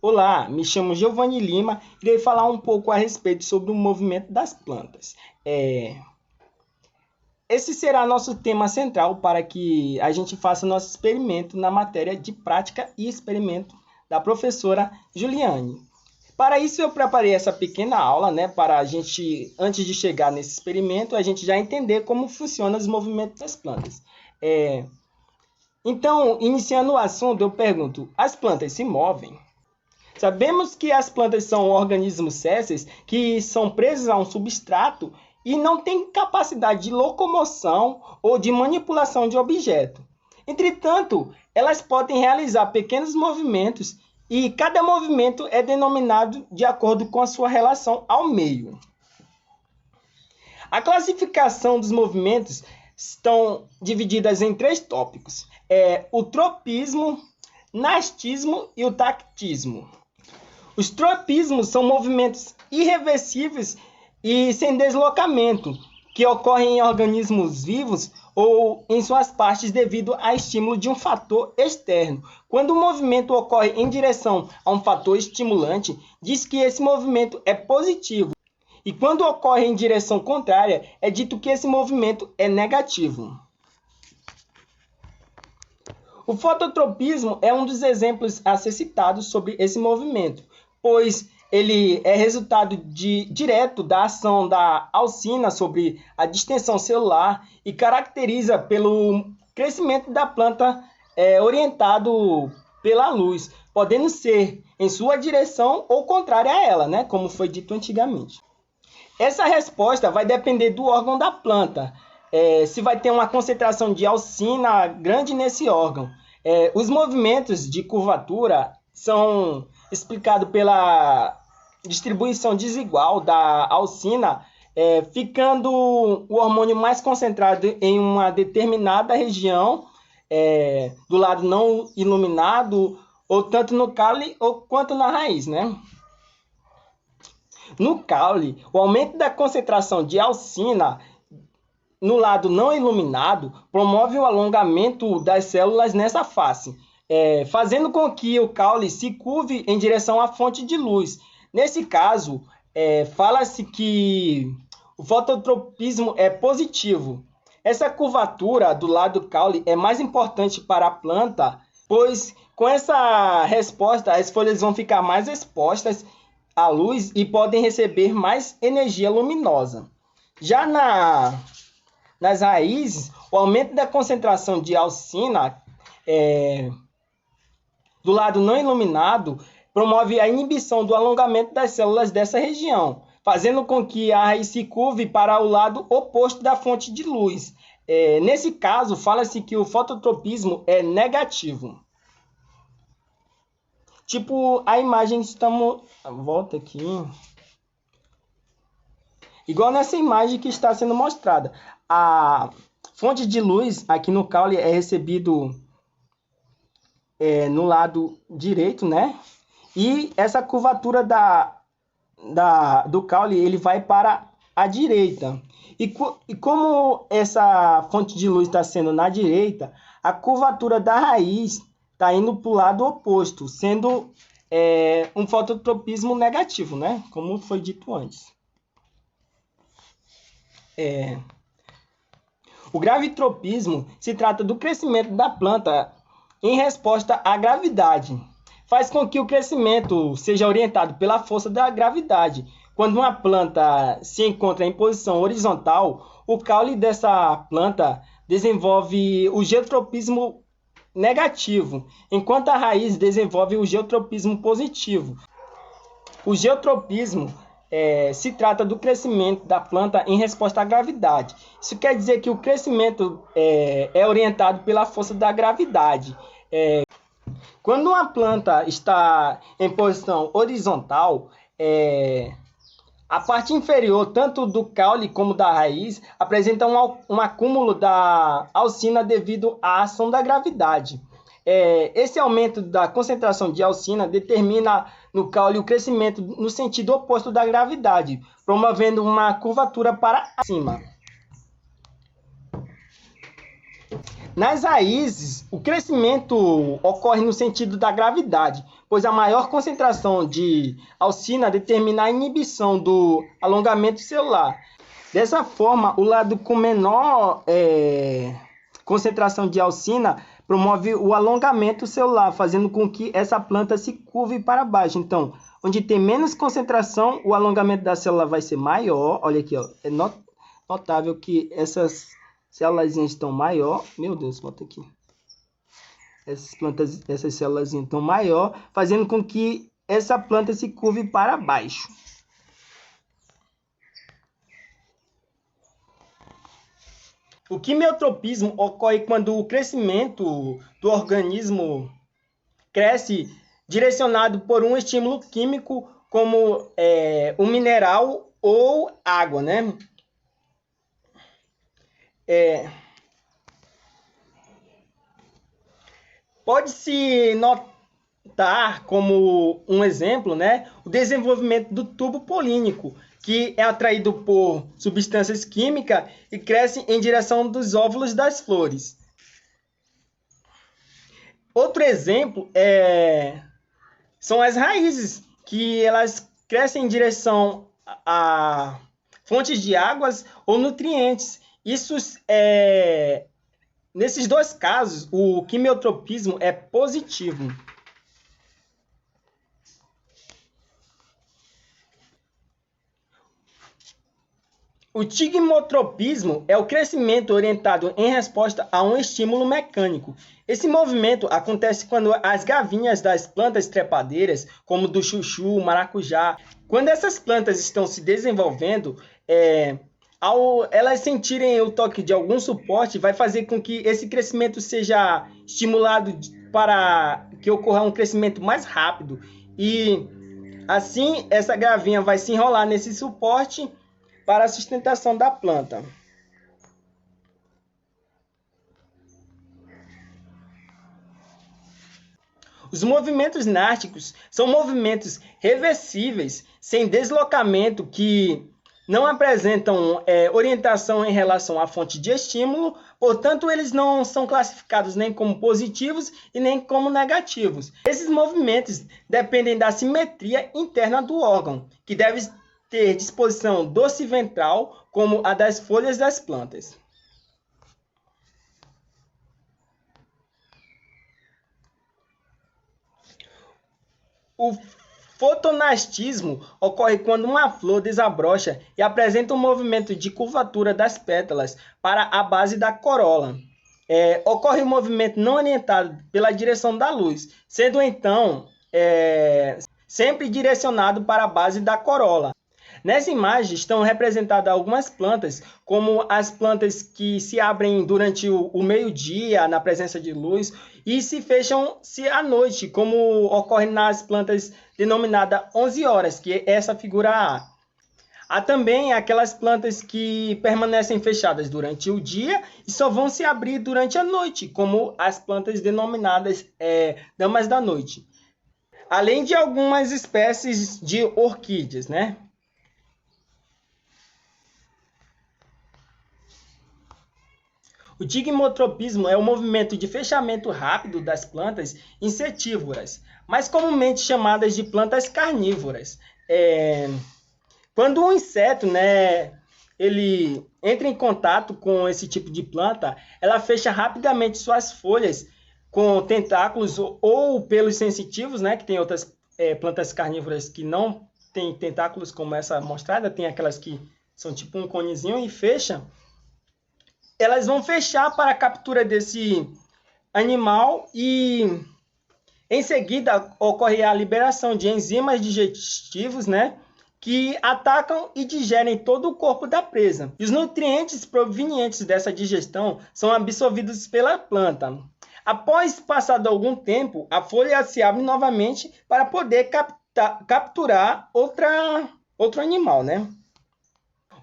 Olá, me chamo Giovanni Lima e irei falar um pouco a respeito sobre o movimento das plantas. Esse será nosso tema central para que a gente faça nosso experimento na matéria de prática e experimento da professora Juliane. Para isso, eu preparei essa pequena aula, né, para a gente, antes de chegar nesse experimento, a gente já entender como funcionam os movimentos das plantas. Então, iniciando o assunto, eu pergunto: as plantas se movem? Sabemos que as plantas são organismos sésseis que são presos a um substrato e não têm capacidade de locomoção ou de manipulação de objeto. Entretanto, elas podem realizar pequenos movimentos e cada movimento é denominado de acordo com a sua relação ao meio. A classificação dos movimentos estão divididas em 3 tópicos: o tropismo, nastismo e o tactismo. Os tropismos são movimentos irreversíveis e sem deslocamento, que ocorrem em organismos vivos ou em suas partes devido a estímulo de um fator externo. Quando o movimento ocorre em direção a um fator estimulante, diz que esse movimento é positivo. E quando ocorre em direção contrária, é dito que esse movimento é negativo. O fototropismo é um dos exemplos a ser citado sobre esse movimento, pois ele é resultado direto da ação da alcina sobre a distensão celular e caracteriza pelo crescimento da planta orientado pela luz, podendo ser em sua direção ou contrária a ela, né, como foi dito antigamente. Essa resposta vai depender do órgão da planta, se vai ter uma concentração de alcina grande nesse órgão. Os movimentos de curvatura são explicados pela distribuição desigual da alcina, ficando o hormônio mais concentrado em uma determinada região, do lado não iluminado, ou tanto no caule quanto na raiz, né? No caule, o aumento da concentração de alcina no lado não iluminado promove o alongamento das células nessa face, fazendo com que o caule se curve em direção à fonte de luz. Nesse caso, fala-se que o fototropismo é positivo. Essa curvatura do lado do caule é mais importante para a planta, pois com essa resposta as folhas vão ficar mais expostas à luz e podem receber mais energia luminosa. Já nas raízes, o aumento da concentração de alcina do lado não iluminado promove a inibição do alongamento das células dessa região, fazendo com que a raiz se curve para o lado oposto da fonte de luz. Nesse caso, fala-se que o fototropismo é negativo. Tipo a imagem que estamos... Volta aqui. Igual nessa imagem que está sendo mostrada. A fonte de luz aqui no caule é recebido no lado direito, né? E essa curvatura do caule ele vai para a direita. E como essa fonte de luz está sendo na direita, a curvatura da raiz está indo para o lado oposto, sendo um fototropismo negativo, né? Como foi dito antes. O gravitropismo se trata do crescimento da planta em resposta à gravidade. Faz com que o crescimento seja orientado pela força da gravidade. Quando uma planta se encontra em posição horizontal, o caule dessa planta desenvolve o geotropismo negativo, enquanto a raiz desenvolve o geotropismo positivo. O geotropismo se trata do crescimento da planta em resposta à gravidade. Isso quer dizer que o crescimento é orientado pela força da gravidade. Quando uma planta está em posição horizontal, a parte inferior, tanto do caule como da raiz, apresenta um acúmulo da alcina devido à ação da gravidade. Esse aumento da concentração de alcina determina no caule o crescimento no sentido oposto da gravidade, promovendo uma curvatura para cima. Nas raízes, o crescimento ocorre no sentido da gravidade, pois a maior concentração de alcina determina a inibição do alongamento celular. Dessa forma, o lado com menor concentração de alcina promove o alongamento celular, fazendo com que essa planta se curve para baixo. Então, onde tem menos concentração, o alongamento da célula vai ser maior. Olha aqui, ó, é notável que essas células estão maior. Meu Deus, volta aqui. Essas células estão maior, fazendo com que essa planta se curve para baixo. O quimiotropismo ocorre quando o crescimento do organismo cresce direcionado por um estímulo químico como um mineral ou água, né? Pode-se notar como um exemplo, né, o desenvolvimento do tubo polínico, que é atraído por substâncias químicas e cresce em direção dos óvulos das flores. Outro exemplo são as raízes, que elas crescem em direção a fontes de águas ou nutrientes. Nesses dois casos, o quimiotropismo é positivo. O tigmotropismo é o crescimento orientado em resposta a um estímulo mecânico. Esse movimento acontece quando as gavinhas das plantas trepadeiras, como do chuchu, maracujá, quando essas plantas estão se desenvolvendo, ao elas sentirem o toque de algum suporte, vai fazer com que esse crescimento seja estimulado para que ocorra um crescimento mais rápido. E assim, essa gravinha vai se enrolar nesse suporte para a sustentação da planta. Os movimentos násticos são movimentos reversíveis, sem deslocamento, que não apresentam orientação em relação à fonte de estímulo, portanto, eles não são classificados nem como positivos e nem como negativos. Esses movimentos dependem da simetria interna do órgão, que deve ter disposição dorsiventral, como a das folhas das plantas. O fotonastismo ocorre quando uma flor desabrocha e apresenta um movimento de curvatura das pétalas para a base da corola. Ocorre um movimento não orientado pela direção da luz, sendo então sempre direcionado para a base da corola. Nessa imagem estão representadas algumas plantas, como as plantas que se abrem durante o meio-dia, na presença de luz, e se fecham-se à noite, como ocorre nas plantas denominadas 11 horas, que é essa figura A. Há também aquelas plantas que permanecem fechadas durante o dia e só vão se abrir durante a noite, como as plantas denominadas damas da noite. Além de algumas espécies de orquídeas, né? O tigmotropismo é o movimento de fechamento rápido das plantas insetívoras, mais comumente chamadas de plantas carnívoras. Quando um inseto, ele entra em contato com esse tipo de planta, ela fecha rapidamente suas folhas com tentáculos ou pelos sensitivos, que tem outras plantas carnívoras que não têm tentáculos como essa mostrada, tem aquelas que são tipo um conezinho e fecham. Elas vão fechar para a captura desse animal e em seguida ocorre a liberação de enzimas digestivos, que atacam e digerem todo o corpo da presa. E os nutrientes provenientes dessa digestão são absorvidos pela planta. Após passado algum tempo, a folha se abre novamente para poder capturar outro animal,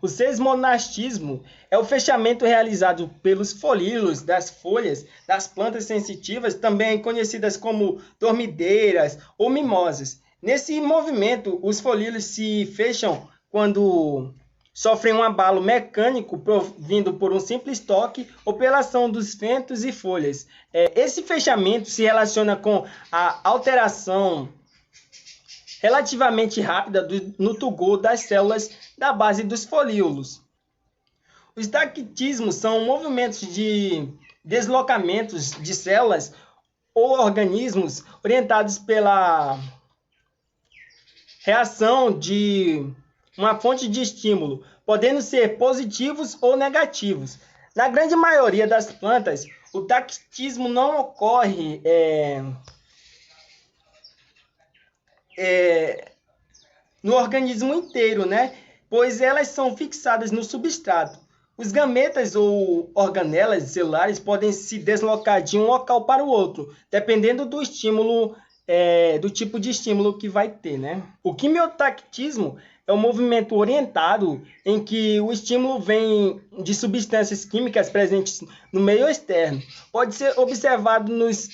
O sesmonastismo é o fechamento realizado pelos folíolos das folhas das plantas sensitivas, também conhecidas como dormideiras ou mimosas. Nesse movimento, os folíolos se fecham quando sofrem um abalo mecânico provindo por um simples toque ou pela ação dos ventos e folhas. Esse fechamento se relaciona com a alteração relativamente rápida no turgor das células da base dos folíolos. Os tactismos são movimentos de deslocamentos de células ou organismos orientados pela reação de uma fonte de estímulo, podendo ser positivos ou negativos. Na grande maioria das plantas, o tactismo não ocorre no organismo inteiro, né? Pois elas são fixadas no substrato. Os gametas ou organelas celulares podem se deslocar de um local para o outro, dependendo do estímulo, do tipo de estímulo que vai ter, né? O quimiotactismo é um movimento orientado em que o estímulo vem de substâncias químicas presentes no meio externo. Pode ser observado nos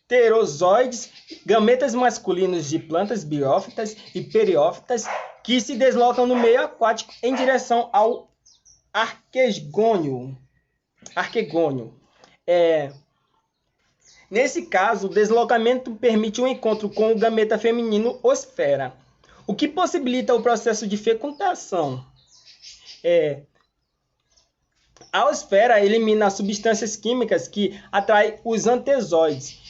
pterozoides, gametas masculinos de plantas biófitas e periófitas que se deslocam no meio aquático em direção ao arquegônio. Nesse caso, o deslocamento permite um encontro com o gameta feminino osfera, o que possibilita o processo de fecundação. A osfera elimina as substâncias químicas que atraem os antezoides.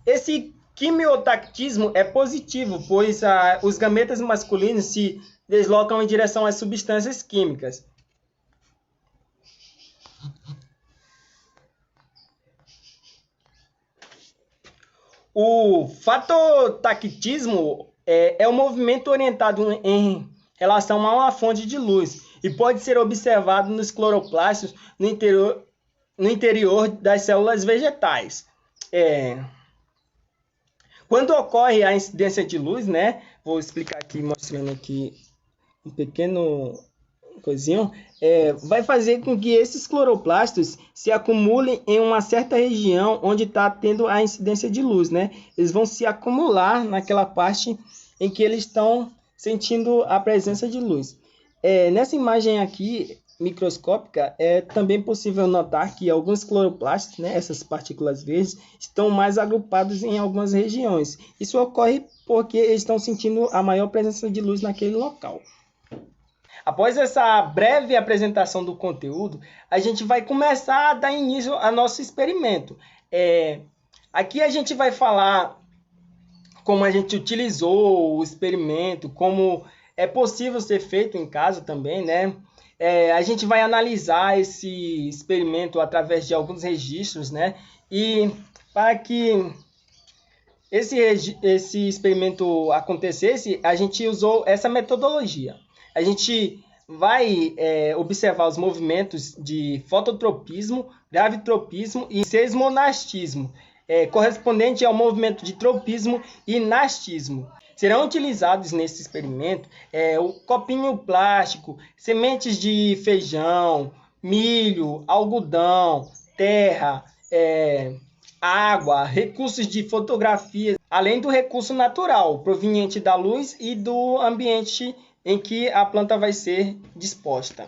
Esse quimiotactismo é positivo, pois os gametas masculinos se deslocam em direção às substâncias químicas. O fatotactismo é um movimento orientado em relação a uma fonte de luz e pode ser observado nos cloroplastos no interior das células vegetais. Quando ocorre a incidência de luz, né? Vou explicar aqui, mostrando aqui um pequeno coisinho. Vai fazer com que esses cloroplastos se acumulem em uma certa região onde está tendo a incidência de luz, né? Eles vão se acumular naquela parte em que eles estão sentindo a presença de luz. Nessa imagem aqui microscópica, é também possível notar que alguns cloroplastos, né, essas partículas verdes, estão mais agrupados em algumas regiões. Isso ocorre porque eles estão sentindo a maior presença de luz naquele local. Após essa breve apresentação do conteúdo, a gente vai começar a dar início ao nosso experimento. Aqui a gente vai falar como a gente utilizou o experimento, como é possível ser feito em casa também, né? A gente vai analisar esse experimento através de alguns registros, né? E para que esse experimento acontecesse, a gente usou essa metodologia. A gente vai observar os movimentos de fototropismo, gravitropismo e seismonastismo, correspondente ao movimento de tropismo e nastismo. Serão utilizados nesse experimento o copinho plástico, sementes de feijão, milho, algodão, terra, água, recursos de fotografia, além do recurso natural, proveniente da luz e do ambiente em que a planta vai ser disposta.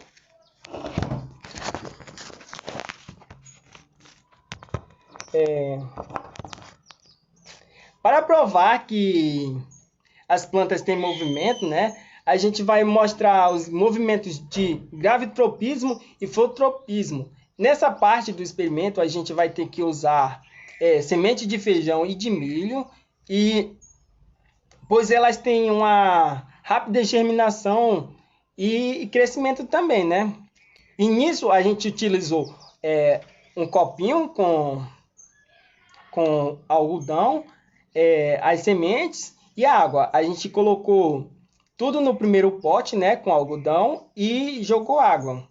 Para provar que as plantas têm movimento, né? A gente vai mostrar os movimentos de gravitropismo e fototropismo. Nessa parte do experimento, a gente vai ter que usar semente de feijão e de milho, pois elas têm uma rápida germinação e crescimento também, né? E nisso a gente utilizou um copinho com algodão, as sementes e a água. A gente colocou tudo no primeiro pote, né, com algodão e jogou água.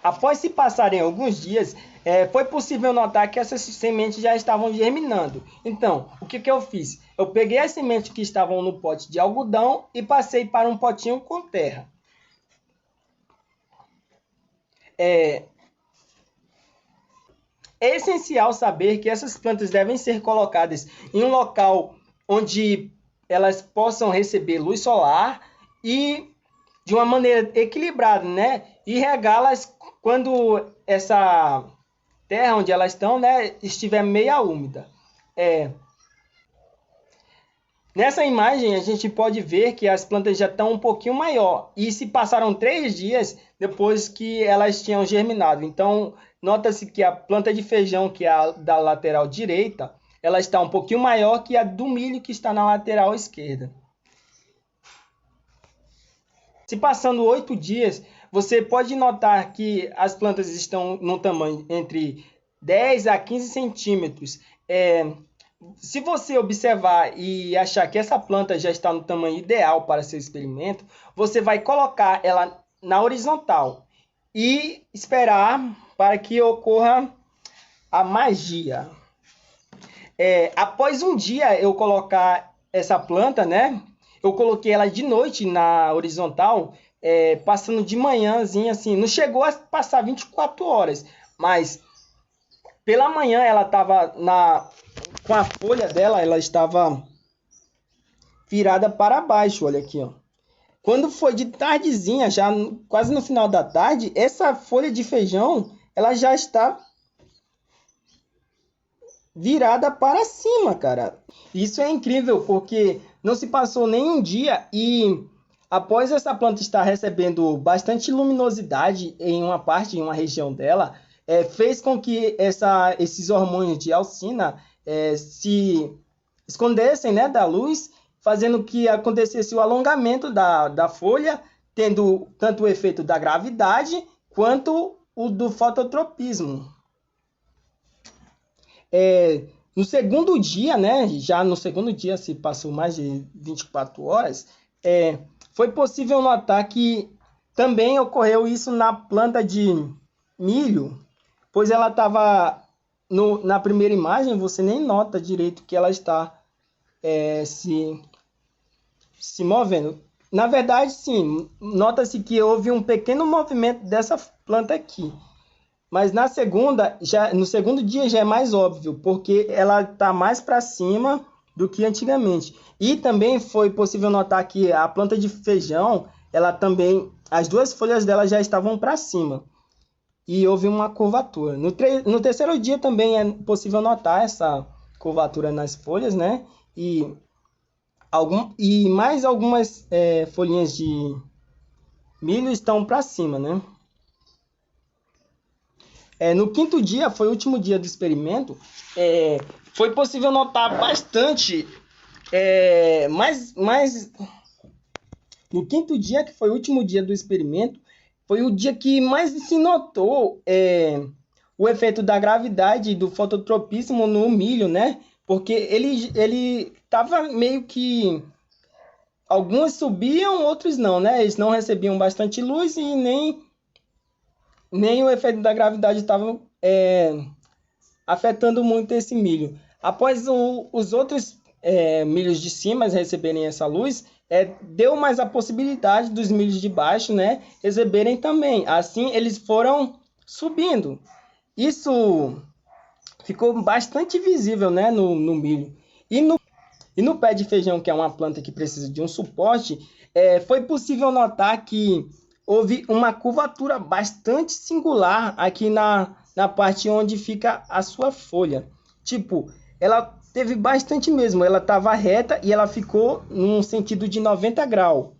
Após se passarem alguns dias, foi possível notar que essas sementes já estavam germinando. Então, o que eu fiz? Eu peguei as sementes que estavam no pote de algodão e passei para um potinho com terra. É essencial saber que essas plantas devem ser colocadas em um local onde elas possam receber luz solar e de uma maneira equilibrada, né? E regá-las quando essa terra onde elas estão, né, estiver meia úmida. Nessa imagem a gente pode ver que as plantas já estão um pouquinho maior e se passaram 3 dias depois que elas tinham germinado. Então nota-se que a planta de feijão, que é a da lateral direita, ela está um pouquinho maior que a do milho, que está na lateral esquerda. Se passando 8 dias, você pode notar que as plantas estão no tamanho entre 10 a 15 centímetros. Se você observar e achar que essa planta já está no tamanho ideal para seu experimento, você vai colocar ela na horizontal e esperar para que ocorra a magia. Após um dia eu colocar essa planta, né? Eu coloquei ela de noite na horizontal, passando de manhãzinha, assim. Não chegou a passar 24 horas, mas pela manhã ela estava com a folha dela, ela estava virada para baixo, olha aqui, ó. Quando foi de tardezinha, já quase no final da tarde, essa folha de feijão, ela já está virada para cima, cara. Isso é incrível, porque não se passou nem um dia e após essa planta estar recebendo bastante luminosidade em uma parte, em uma região dela, fez com que esses hormônios de auxina se escondessem, né, da luz, fazendo que acontecesse o alongamento da folha, tendo tanto o efeito da gravidade quanto o do fototropismo. No segundo dia, né, já no segundo dia, se passou mais de 24 horas, foi possível notar que também ocorreu isso na planta de milho, pois ela estava na primeira imagem, você nem nota direito que ela está se movendo. Na verdade, sim, nota-se que houve um pequeno movimento dessa planta aqui. Mas no segundo dia já é mais óbvio, porque ela está mais para cima do que antigamente. E também foi possível notar que a planta de feijão, ela também, as duas folhas dela já estavam para cima. E houve uma curvatura. No terceiro dia também é possível notar essa curvatura nas folhas, né? E mais algumas folhinhas de milho estão para cima, né? No quinto dia, foi o último dia do experimento, foi possível notar bastante, no quinto dia, que foi o último dia do experimento, foi o dia que mais se notou o efeito da gravidade e do fototropismo no milho, né? Porque ele estava meio que... Alguns subiam, outros não, né? Eles não recebiam bastante luz e nem o efeito da gravidade estava afetando muito esse milho. Após os outros milhos de cima receberem essa luz, deu mais a possibilidade dos milhos de baixo, né, receberem também. Assim, eles foram subindo. Isso ficou bastante visível, né, no milho. E no pé de feijão, que é uma planta que precisa de um suporte, foi possível notar que houve uma curvatura bastante singular aqui na parte onde fica a sua folha. Tipo, ela teve bastante mesmo, ela estava reta e ela ficou num sentido de 90 graus.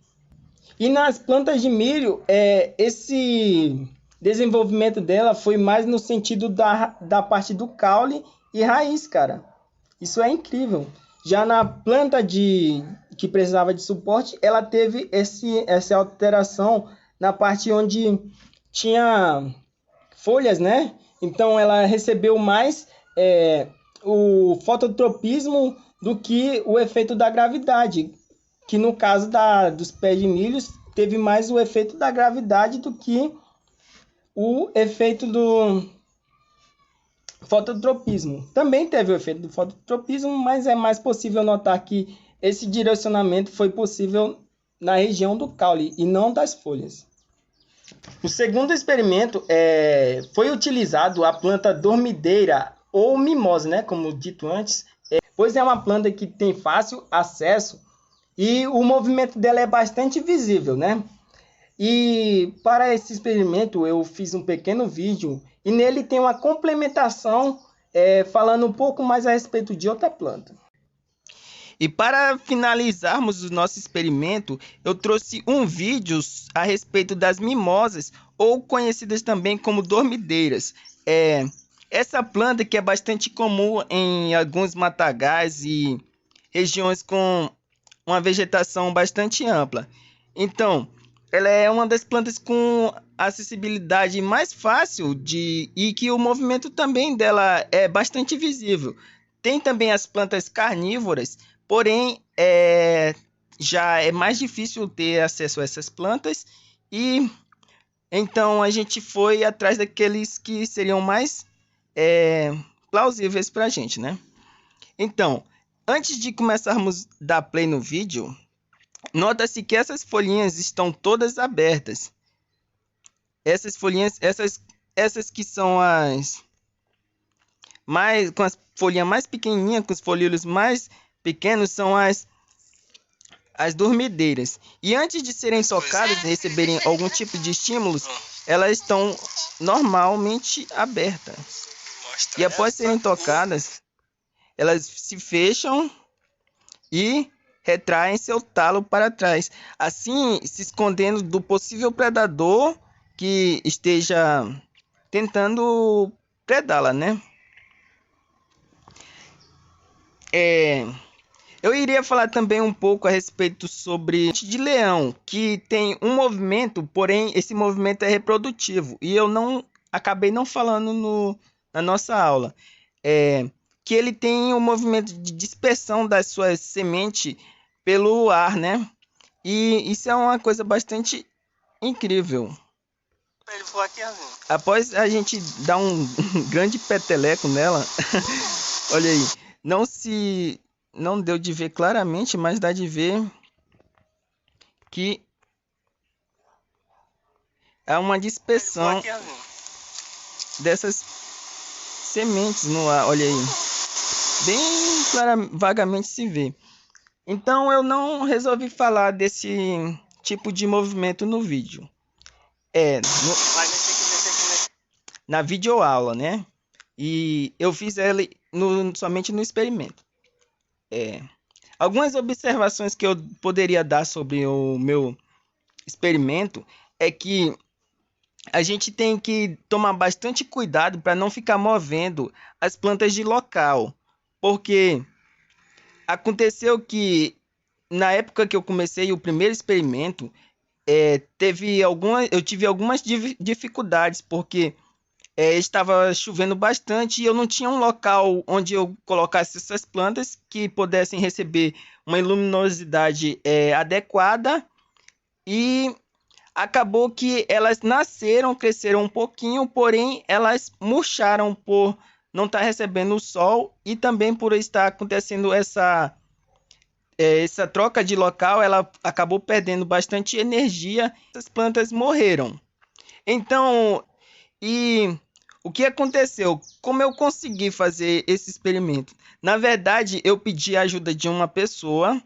E nas plantas de milho, esse desenvolvimento dela foi mais no sentido da parte do caule e raiz, cara. Isso é incrível. Já na planta que precisava de suporte, ela teve essa alteração na parte onde tinha folhas, né? Então ela recebeu mais o fototropismo do que o efeito da gravidade, que no caso dos pés de milhos teve mais o efeito da gravidade do que o efeito do fototropismo. Também teve o efeito do fototropismo, mas é mais possível notar que esse direcionamento foi possível na região do caule e não das folhas. No segundo experimento, foi utilizado a planta dormideira ou mimosa, né, como dito antes, pois é uma planta que tem fácil acesso e o movimento dela é bastante visível, né? E para esse experimento eu fiz um pequeno vídeo e nele tem uma complementação falando um pouco mais a respeito de outra planta. E para finalizarmos o nosso experimento, eu trouxe um vídeo a respeito das mimosas, ou conhecidas também como dormideiras. Essa planta que é bastante comum em alguns matagais e regiões com uma vegetação bastante ampla. Então, ela é uma das plantas com acessibilidade mais fácil e que o movimento também dela é bastante visível. Tem também as plantas carnívoras, porém já é mais difícil ter acesso a essas plantas e então a gente foi atrás daqueles que seriam mais plausíveis para a gente, né? Então, antes de começarmos a dar play no vídeo, nota-se que essas folhinhas estão todas abertas. Essas folhinhas, essas que são com as folhinhas mais pequenininhas, com os folíolos mais pequenos, são as dormideiras. E antes de serem tocadas e receberem algum tipo de estímulos, elas estão normalmente abertas. E após serem tocadas, elas se fecham e retraem seu talo para trás, assim se escondendo do possível predador que esteja tentando predá-la, né? Eu iria falar também um pouco a respeito sobre de leão, que tem um movimento, porém esse movimento é reprodutivo, e eu acabei não falando na nossa aula, que ele tem um movimento de dispersão das suas sementes pelo ar, né? E isso é uma coisa bastante incrível. Após a gente dar um grande peteleco nela, olha aí, não deu de ver claramente, mas dá de ver que há uma dispersão dessas sementes no ar, olha aí, bem vagamente se vê. Então eu não resolvi falar desse tipo de movimento no vídeo. Na videoaula, né? E eu fiz ela somente no experimento. Algumas observações que eu poderia dar sobre o meu experimento é que a gente tem que tomar bastante cuidado para não ficar movendo as plantas de local, porque aconteceu que na época que eu comecei o primeiro experimento, eu tive algumas dificuldades, porque estava chovendo bastante e eu não tinha um local onde eu colocasse essas plantas que pudessem receber uma luminosidade adequada, e acabou que elas cresceram um pouquinho, porém elas murcharam por não estar recebendo o sol e também por estar acontecendo essa troca de local, ela acabou perdendo bastante energia, essas plantas morreram. Então, o que aconteceu? Como eu consegui fazer esse experimento? Na verdade, eu pedi a ajuda de uma pessoa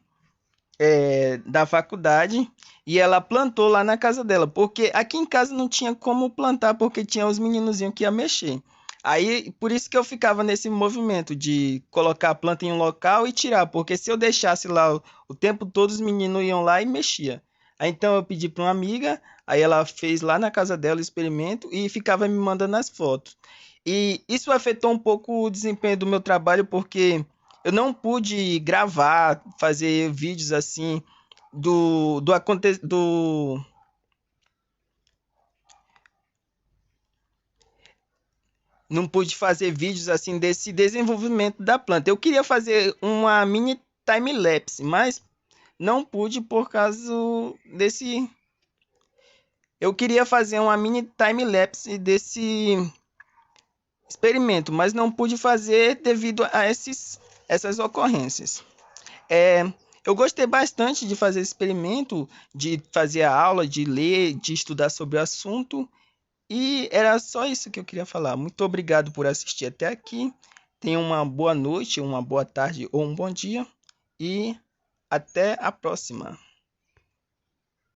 da faculdade e ela plantou lá na casa dela, porque aqui em casa não tinha como plantar, porque tinha os meninozinhos que iam mexer. Aí, por isso que eu ficava nesse movimento de colocar a planta em um local e tirar, porque se eu deixasse lá o tempo todo, os meninos iam lá e mexia. Aí, então eu pedi para uma amiga, aí ela fez lá na casa dela o experimento e ficava me mandando as fotos. E isso afetou um pouco o desempenho do meu trabalho, porque eu não pude gravar, fazer vídeos assim não pude fazer vídeos assim desse desenvolvimento da planta. Eu queria fazer uma mini time-lapse, mas não pude por causa desse... Eu queria fazer uma mini time-lapse desse experimento, mas não pude fazer devido a essas ocorrências. Eu gostei bastante de fazer esse experimento, de fazer a aula, de ler, de estudar sobre o assunto. E era só isso que eu queria falar. Muito obrigado por assistir até aqui Tenha uma boa noite, uma boa tarde ou um bom dia e até a próxima.